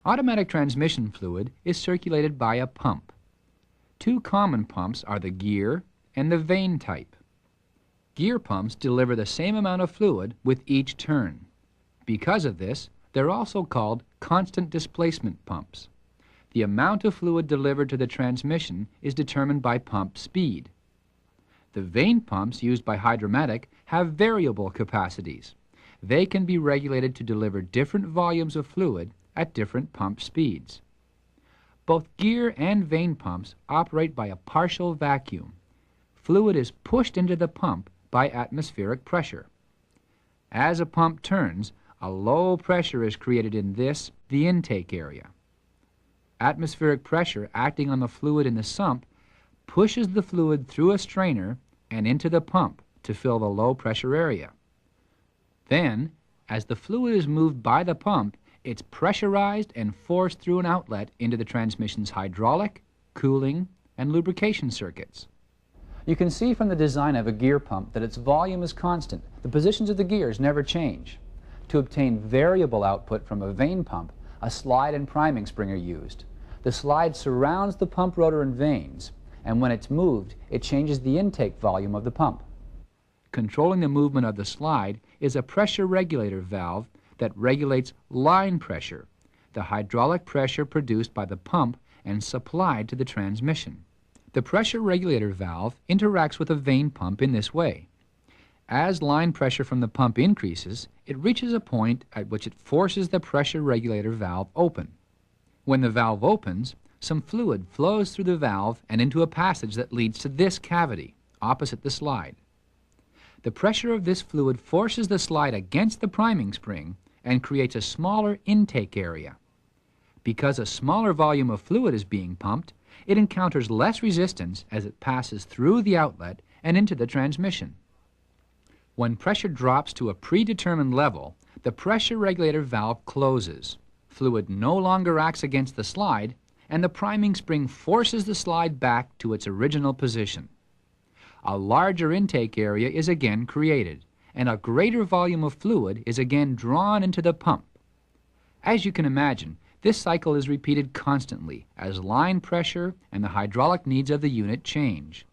Automatic transmission fluid is circulated by a pump. Two common pumps are the gear and the vane type. Gear pumps deliver the same amount of fluid with each turn. Because of this, they're also called constant displacement pumps. The amount of fluid delivered to the transmission is determined by pump speed. The vane pumps used by Hydromatic have variable capacities. They can be regulated to deliver different volumes of fluid at different pump speeds. Both gear and vane pumps operate by a partial vacuum. Fluid is pushed into the pump by atmospheric pressure. As a pump turns, a low pressure is created in this, the intake area. Atmospheric pressure acting on the fluid in the sump pushes the fluid through a strainer and into the pump to fill the low pressure area. Then, as the fluid is moved by the pump, it's pressurized and forced through an outlet into the transmission's hydraulic, cooling, and lubrication circuits. You can see from the design of a gear pump that its volume is constant. The positions of the gears never change. To obtain variable output from a vane pump, a slide and priming spring are used. The slide surrounds the pump rotor and vanes, and when it's moved, it changes the intake volume of the pump. Controlling the movement of the slide is a pressure regulator valve that regulates line pressure, the hydraulic pressure produced by the pump and supplied to the transmission. The pressure regulator valve interacts with a vane pump in this way. As line pressure from the pump increases, it reaches a point at which it forces the pressure regulator valve open. When the valve opens, some fluid flows through the valve and into a passage that leads to this cavity, opposite the slide. The pressure of this fluid forces the slide against the priming spring and creates a smaller intake area. Because a smaller volume of fluid is being pumped, it encounters less resistance as it passes through the outlet and into the transmission. When pressure drops to a predetermined level, the pressure regulator valve closes. Fluid no longer acts against the slide, and the priming spring forces the slide back to its original position. A larger intake area is again created, and a greater volume of fluid is again drawn into the pump. As you can imagine, this cycle is repeated constantly as line pressure and the hydraulic needs of the unit change.